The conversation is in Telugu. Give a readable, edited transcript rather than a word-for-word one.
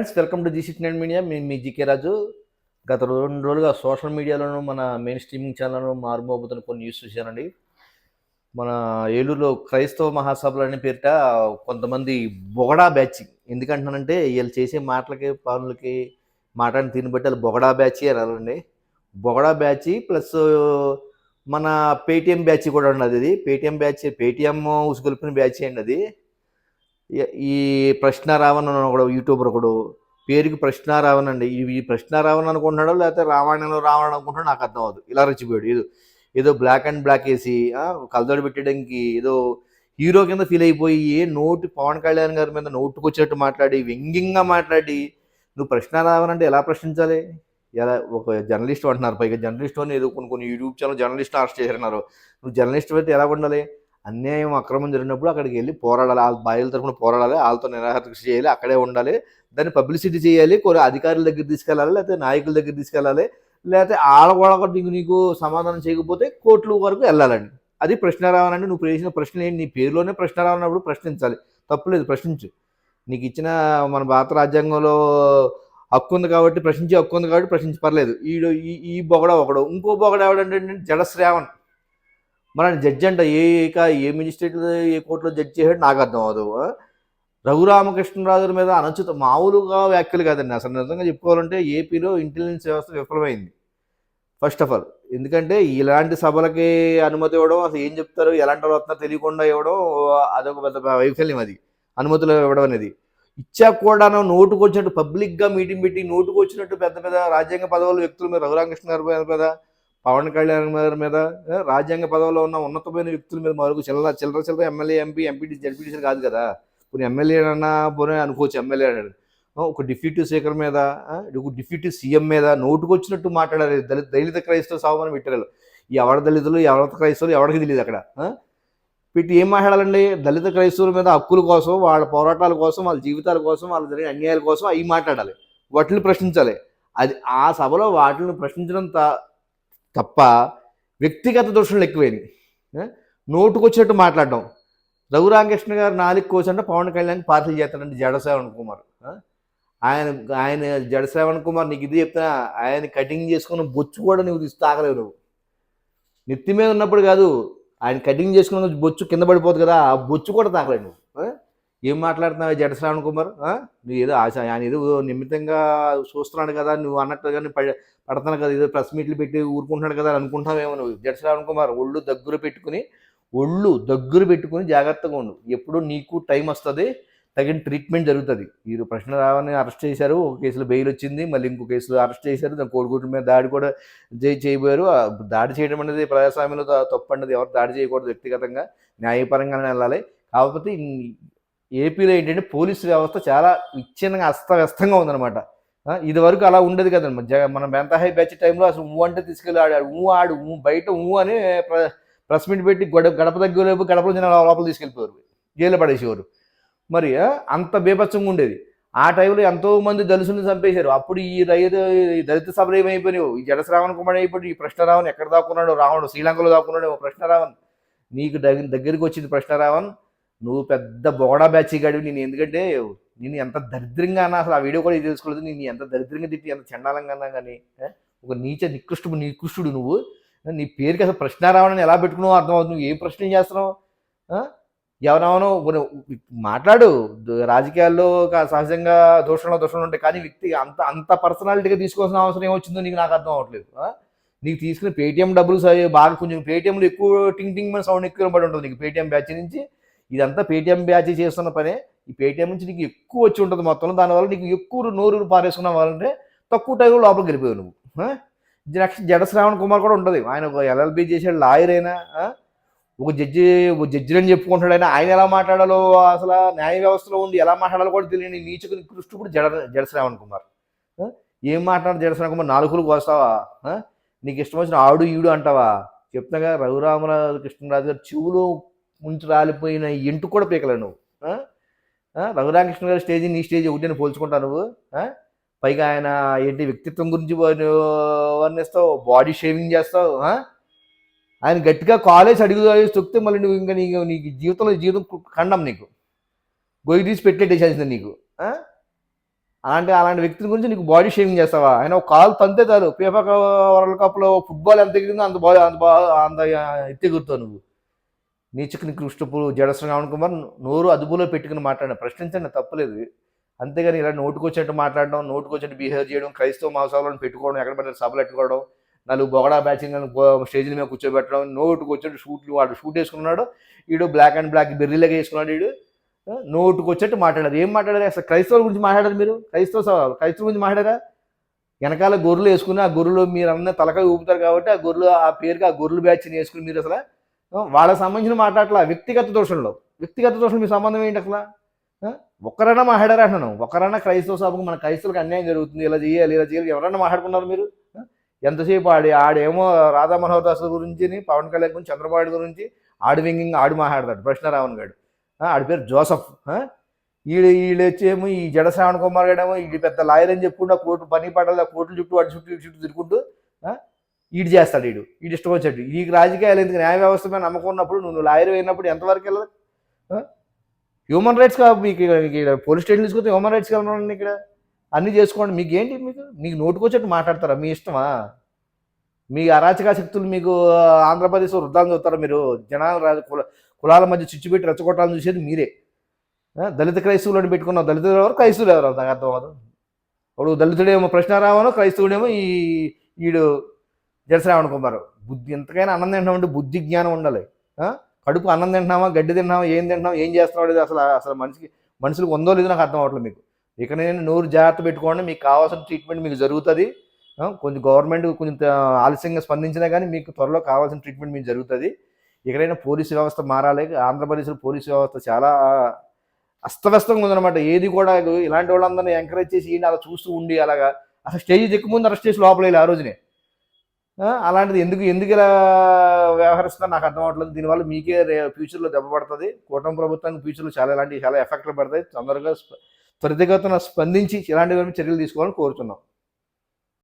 Friends, welcome to G69 media. మీ జీకే రాజు. గత 2 రోజులుగా సోషల్ మీడియాలోను, మన మెయిన్ స్ట్రీమింగ్ ఛానల్‌లో మారుమోగుతున్న కొన్ని న్యూస్ చూశానండి. మన ఏలూరులో క్రైస్తవ మహాసభలు అనే పేరిట కొంతమంది బొగడా బ్యాచ్. ఎందుకంటున్నానంటే ఈళ్ళు చేసే మాటలకి, పనులకి, మాట్లాడిన తీరుని బట్టి ఆళ్ళు బొగడా బ్యాచే అనాలండి. బొగడా బ్యాచ్ ప్లస్ మన పేటీఎం బ్యాచ్ కూడా ఉన్నది. ఇది పేటీఎం బ్యాచ్, పేటీఎం ఉసుగొల్పిన బ్యాచే అండి అది. ఈ ప్రశ్నారావణ్ అని ఒకడు యూట్యూబర్ ఒకడు, పేరుకి ప్రశ్నారావణ్ అండి. ఈ ప్రశ్నారావణ్ అనుకుంటున్నాడో లేకపోతే రామాయణంలో రావణ్ అనుకుంటున్నాడో నాకు అర్థం అవ్వదు. ఇలా రెచ్చిపోయాడు. ఏదో ఏదో బ్లాక్ అండ్ బ్లాక్ వేసి కలదోడు పెట్టడానికి ఏదో హీరో కింద ఫీల్ అయిపోయి నోటి పవన్ కళ్యాణ్ గారి మీద నోటుకొచ్చినట్టు మాట్లాడి, వ్యంగ్యంగా మాట్లాడి, నువ్వు ప్రశ్నారావణ్ అంటే ఎలా ప్రశ్నించాలి? ఎలా ఒక జర్నలిస్ట్ అంటున్నారు, పైగా జర్నలిస్ట్ అని ఏదో కొన్ని యూట్యూబ్ ఛానల్ జర్నలిస్ట్ అరెస్ట్ చేశారన్నారు. నువ్వు జర్నలిస్ట్ అయితే ఎలా ఉండాలి? అన్యాయం, అక్రమం జరిగినప్పుడు అక్కడికి వెళ్ళి పోరాడాలి. వాళ్ళ బాధ్యుల తరఫున పోరాడాలి, వాళ్ళతో నిరాహారదీక్ష చేయాలి, అక్కడే ఉండాలి, దాన్ని పబ్లిసిటీ చేయాలి, కొన్ని అధికారుల దగ్గర తీసుకెళ్ళాలి, లేకపోతే నాయకుల దగ్గర తీసుకెళ్ళాలి, లేకపోతే వాళ్ళ నీకు సమాధానం చేయకపోతే కోర్టుల వరకు వెళ్ళాలండి. అది ప్రశ్నారావణ్ అంటే. నువ్వు చేసిన ప్రశ్నలు ఏంటి? నీ పేరులోనే ప్రశ్నారావణ్ అన్నప్పుడు ప్రశ్నించాలి, తప్పులేదు, ప్రశ్నించు. నీకు ఇచ్చిన మన భారత రాజ్యాంగంలో హక్కు ఉంది కాబట్టి, ప్రశ్నించే హక్కు ఉంది కాబట్టి ప్రశ్నించి పర్లేదు. ఈ బొగడ ఒకడు, ఇంకో బొగడ ఎవడంటే జడశ్రావణ్. మన జడ్జి అంట ఏ మినిస్ట్రేట్లో ఏ కోర్టులో జడ్జి చేసాడు నాకు అర్థం అవ్వదు. రఘురామకృష్ణరాజు మీద అనుచిత మామూలుగా వ్యాఖ్యలు కాదండి. అసలు నిజంగా చెప్పుకోవాలంటే ఏపీలో ఇంటెలిజెన్స్ వ్యవస్థ విఫలమైంది ఫస్ట్ ఆఫ్ ఆల్. ఎందుకంటే ఇలాంటి సభలకి అనుమతి ఇవ్వడం, అసలు ఏం చెప్తారు, ఎలాంటి వాళ్ళు వస్తున్నారో తెలియకుండా ఇవ్వడం, అదొక పెద్ద వైఫల్యం. అది అనుమతులు ఇవ్వడం అనేది. ఇచ్చాక కూడా నోటుకు వచ్చినట్టు పబ్లిక్గా మీటింగ్ పెట్టి నోటుకు వచ్చినట్టు పెద్ద పెద్ద రాజ్యాంగ పదవుల వ్యక్తుల మీద, రఘురామకృష్ణ గారి మీద, పవన్ కళ్యాణ్ గారి మీద, రాజ్యాంగ పదవిలో ఉన్న ఉన్నతమైన వ్యక్తుల మీద మరొక చిల్లర ఎమ్మెల్యే, ఎంపీ జడ్పీటీసీలు కాదు కదా. కొన్ని ఎమ్మెల్యే అన్నా పోనీ అనుకోవచ్చు, ఎమ్మెల్యే అన్నాడు. ఒక డిప్యూటీ స్పీకర్ మీద, ఒక డిప్యూటీ సీఎం మీద నోటుకు వచ్చినట్టు మాట్లాడారు. దళిత క్రైస్తవ సామాన్య పెట్టారు. ఎవరి దళితులు, ఎవరి క్రైస్తవులు ఎవరికి తెలియదు అక్కడ. పెట్టి ఏం మాట్లాడాలండి? దళిత క్రైస్తవుల మీద హక్కుల కోసం, వాళ్ళ పోరాటాల కోసం, వాళ్ళ జీవితాల కోసం, వాళ్ళ జరిగిన అన్యాయాల కోసం అవి మాట్లాడాలి, వాటిని ప్రశ్నించాలి. అది ఆ సభలో వాటిని ప్రశ్నించడం తప్ప వ్యక్తిగత దోషణలు ఎక్కువైనాయి. నోటుకొచ్చినట్టు మాట్లాడడం. రఘురామకృష్ణ గారు 4 కోసంటే పవన్ కళ్యాణ్ పార్సల్ చేస్తాడంటే జడశ్రావణ్ కుమార్. ఆయన ఆయన జడశ్రావణ్ కుమార్ నీకు ఇది చెప్తున్నా, ఆయన కటింగ్ చేసుకున్న బొచ్చు కూడా నువ్వు తీసి తాగలేవు. నువ్వు నెత్తి మీద ఉన్నప్పుడు కాదు, ఆయన కటింగ్ చేసుకున్న బొచ్చు కింద పడిపోతుంది కదా, ఆ బొచ్చు కూడా తాగలేవు నువ్వు. ఏం మాట్లాడుతున్నావు జడశ్రావణ్ కుమార్? నువ్వు ఏదో ఆయన ఏదో నిమిత్తంగా చూస్తున్నాడు కదా, నువ్వు అన్నట్టుగా పడుతున్నాడు కదా, ఏదో ప్రెస్ మీట్లు పెట్టి ఊరుకుంటున్నాడు కదా అని అనుకుంటున్నావేమో నువ్వు. జడశ్రావణ్ కుమార్ ఒళ్ళు దగ్గర పెట్టుకుని జాగ్రత్తగా ఉండు. ఎప్పుడు నీకు టైం వస్తుంది, తగిన ట్రీట్మెంట్ జరుగుతుంది. మీరు ప్రశ్నారావణ్ని అరెస్ట్ చేశారు, ఒక కేసులో బెయిల్ వచ్చింది, మళ్ళీ ఇంకో కేసులో అరెస్ట్ చేశారు, దాని కోడిగుడ్ల మీద దాడి కూడా చేయబోయారు. దాడి చేయడం అనేది ప్రజాస్వామ్యంలో తప్పు అన్నది. ఎవరు దాడి చేయకూడదు, వ్యక్తిగతంగా న్యాయపరంగానే వెళ్ళాలి. కాకపోతే ఏపీలో ఏంటంటే పోలీసు వ్యవస్థ చాలా విచ్ఛిన్నంగా అస్తవ్యస్తంగా ఉందన్నమాట. ఇది వరకు అలా ఉండేది కదండి. మన మెంతహై బ్యాచ్ టైంలో అసలు అంటే తీసుకెళ్ళి ఆడు బయట అని ప్రెస్ మీట్ పెట్టి గడప దగ్గర గడపలో లోపల తీసుకెళ్ళిపోయారు, జైలు పడేసేవారు. మరి అంత బీభత్సంగా ఉండేది. ఆ టైంలో ఎంతో మంది దళితులను చంపేశారు. అప్పుడు ఈ దళిత సభలు ఏమైపోయినావు, ఈ జడశ్రావణ్ కుమార్ అయిపోయి ఈ ప్రశ్నారావణ్ ఎక్కడ దాక్కున్నాడు, రావణుడు శ్రీలంకలో దాక్కున్నాడు ప్రశ్నారావణ్. నీకు దగ్గరికి వచ్చింది ప్రశ్నారావణ్. నువ్వు పెద్ద బోడా బ్యాచ్ గడివి. నేను ఎందుకంటే నేను ఎంత దరిద్రంగా అన్నా, అసలు ఆ వీడియో కూడా తెలుసుకోలేదు, నేను ఎంత దరిద్రంగా తిట్టి, ఎంత చండాలంగా అన్నా కానీ, ఒక నికృష్టుడు నువ్వు. నీ పేరుకి అసలు ప్రశ్నారావణ్ ఎలా పెట్టుకున్నావు అర్థం అవుతుంది. నువ్వు ఏం ప్రశ్న చేస్తున్నావు? ఎవరెవనో మాట్లాడు, రాజకీయాల్లో సహజంగా దోషణలు ఉంటాయి, కానీ వ్యక్తి అంత పర్సనాలిటీగా తీసుకోవాల్సిన అవసరం ఏమొచ్చిందో నాకు అర్థం అవ్వట్లేదు. నీకు తీసుకుని పేటీఎం డబ్బులు బాగా కొంచెం పేటీఎంలో ఎక్కువ టింగ్ మన సౌండ్ ఎక్కువ పడి ఉంటుంది నీకు పేటీఎం బ్యాచ్ నుంచి. ఇదంతా పేటీఎం బ్యాచ్ చేస్తున్న పనే. ఈ పేటీఎం నుంచి నీకు ఎక్కువ వచ్చి ఉంటుంది మొత్తంలో. దానివల్ల నీకు ఎక్కువ నోరు పారేసుకున్న వాళ్ళంటే తక్కువ టైంలో లోపలికి వెళ్ళిపోయావు నువ్వు. నెక్స్ట్ జడశ్రావణ్ కుమార్ కూడా ఉంటుంది. ఆయన ఒక ఎల్ఎల్బీ చేసాడు, లాయర్ అయినా, ఒక జడ్జి అని చెప్పుకుంటాడు. ఆయన ఎలా మాట్లాడాలో, అసలు న్యాయ వ్యవస్థలో ఉండి ఎలా మాట్లాడాలో కూడా తెలియని నీచుకు నికృష్టుడు జడశ్రావణ్ కుమార్. ఏం మాట్లాడు జడశ్రావణ్ కుమార్? 4 కోస్తావా? నీకు ఇష్టం వచ్చిన ఆడు ఈడు అంటావా? చెప్తాగా రఘురామకృష్ణరాజు గారు చెవులు ముంచి రాలిపోయిన ఇంటు కూడా పీకలేవు నువ్వు. రఘురామకృష్ణ గారి స్టేజ్ నీ స్టేజ్ ఒకటి పోల్చుకుంటా నువ్వు. పైగా ఆయన ఏంటి వ్యక్తిత్వం గురించి వర్ణిస్తావు, బాడీ షేవింగ్ చేస్తావు. ఆయన గట్టిగా కాలేజ్ అడుగు తొక్కితే మళ్ళీ నువ్వు ఇంకా నీకు జీవితం ఖండం, నీకు గొయ్యి తీసి పెట్టేసేసింది నీకు. అలాంటి వ్యక్తుల గురించి నీకు బాడీ షేమింగ్ చేస్తావా? ఆయన ఒక కాలు తంతే చాలు ఫీఫా వరల్డ్ కప్‌లో ఫుట్‌బాల్ ఎంత ఎగిరిందో అంత ఎత్తు ఎగురుతావు నువ్వు. నీచకు నికృష్టపు జడ శ్రావణ్ కుమార్ నోరు అదుపులో పెట్టుకుని మాట్లాడిన ప్రశ్నించండి తప్పులేదు. అంతేగాని ఇలా నోటుకొచ్చినట్టు మాట్లాడడం, నోటుకొచ్చినట్టు బిహేవ్ చేయడం, క్రైస్తవ మహాసభలను పెట్టుకోవడం, ఎక్కడ పడితే సభలు పెట్టుకోవడం, నాలుగు బొగడా బ్యాచింగ్ స్టేజ్ల మీద కూర్చోబెట్టడం, నోటుకొచ్చినట్టు షూట్లు వాడు షూట్ వేసుకున్నాడు, వీడు బ్లాక్ అండ్ బ్లాక్ బెర్రీలాగా వేసుకున్నాడు వీడు. నోటుకొచ్చినట్టు మాట్లాడారు. ఏం మాట్లాడారు అసలు? క్రైస్తవుల గురించి మాట్లాడారు మీరు? క్రైస్తవ గురించి మాట్లాడారా? వెనకాల గొర్రెలు వేసుకుని ఆ గొర్రెలు మీరు అన్న తలకాయ ఊపుతారు కాబట్టి ఆ గొర్రెలు ఆ పేరుకి ఆ గొర్రెలు బ్యాచ్ని వేసుకుని మీరు అసలు వాళ్ళకి సంబంధించిన మాట్లాడలా. వ్యక్తిగత దోషంలో మీ సంబంధం ఏంటి అసలు? ఒక్కరైనా మాట్లాడారా అంటున్నాను? ఒక్కరైనా క్రైస్తవ సభకు మన క్రైస్తవులకు అన్యాయం జరుగుతుంది, ఇలా చేయాలి ఎవరైనా మాట్లాడుకున్నారు మీరు? ఎంతసేపు ఆడేమో రాధా మనోహర్ దాస్ గురించి, పవన్ కళ్యాణ్ గురించి, చంద్రబాబు గురించి ఆడు వ్యంగ్యంగా ఆడు మాట్లాడతాడు ప్రశ్నరావణ్ గారు. ఆడి పేరు జోసఫ్. వీళ్ళొచ్చేమో ఈ జడ శ్రావణ్ కుమార్ గాడేమో వీడి పెద్ద లాయర్ అని చెప్పుకుంటూ కోర్టు పని పడాలి, కోర్టుల చుట్టూ వాటి చుట్టూ తిరుగుకుంటూ ఈడు చేస్తాడు. వీడు ఇష్టం వచ్చాడు. ఈ రాజకీయాలు ఎందుకు? న్యాయ వ్యవస్థ మీద నమ్మకం ఉన్నప్పుడు నువ్వు లాయర్ అయినప్పుడు ఎంతవరకు వెళ్ళదు? హ్యూమన్ రైట్స్ మీకు ఇక్కడ పోలీస్ స్టేషన్ తీసుకొస్తే హ్యూమన్ రైట్స్ కావాలండి. ఇక్కడ అన్నీ చేసుకోండి. మీకేంటి? నీకు నోటుకొచ్చేట్టు మాట్లాడతారా? మీ ఇష్టమా? మీ అరాచక శక్తులు మీకు ఆంధ్రప్రదేశ్లో వృద్ధాలను చూస్తారా మీరు? జనాలు కులాల మధ్య చిచ్చు పెట్టి రెచ్చగొట్టాలని చూసేది మీరే. దళిత క్రైస్తవులను పెట్టుకున్నావు. దళితులు ఎవరు, క్రైస్తవులు ఎవరు? నాకు అర్థం అవ్వదు. ఇప్పుడు దళితుడేమో ప్రశ్నారావను, క్రైస్తవుడేమో ఈడు జడ శ్రావణ్ కుమార్. బుద్ధి ఎంతకైనా అన్నం తింటామంటే బుద్ధి జ్ఞానం ఉండాలి. కడుపు అన్నం తింటున్నామా, గడ్డి తింటున్నామా, ఏం తింటున్నామా, ఏం చేస్తున్నావు అసలు మనుషులకు ఉందో లేదో నాకు అర్థం అవ్వట్లేదు మీకు. ఇక నేను నోరు జాగ్రత్త పెట్టుకోండి. మీకు కావాల్సిన ట్రీట్మెంట్ మీకు జరుగుతుంది. కొంచెం గవర్నమెంట్ కొంచెం ఆలస్యంగా స్పందించినా కానీ మీకు త్వరలో కావాల్సిన ట్రీట్మెంట్ మీకు జరుగుతుంది. ఎక్కడైనా పోలీసు వ్యవస్థ మారాలి. ఆంధ్రప్రదేశ్లో పోలీసు వ్యవస్థ చాలా అస్తవ్యస్తంగా ఉందన్నమాట. ఏది కూడా ఇలాంటి వాళ్ళందరినీ ఎంకరేజ్ చేసి అలా చూస్తూ ఉండి అలాగా అసలు స్టేజ్ ఎక్కువ ముందు అరెస్ట్ చేసి లోపల ఆ రోజునే. అలాంటిది ఎందుకు ఇలా వ్యవహరిస్తున్నా నాకు అర్థం అవ్వట్లేదు. దీనివల్ల మీకే ఫ్యూచర్లో దెబ్బ పడుతుంది. కూటమి ప్రభుత్వానికి ఫ్యూచర్లో చాలా ఎఫెక్ట్లు పడతాయి. తొందరగా త్వరితగతిన స్పందించి ఇలాంటి చర్యలు తీసుకోవాలని కోరుతున్నాం.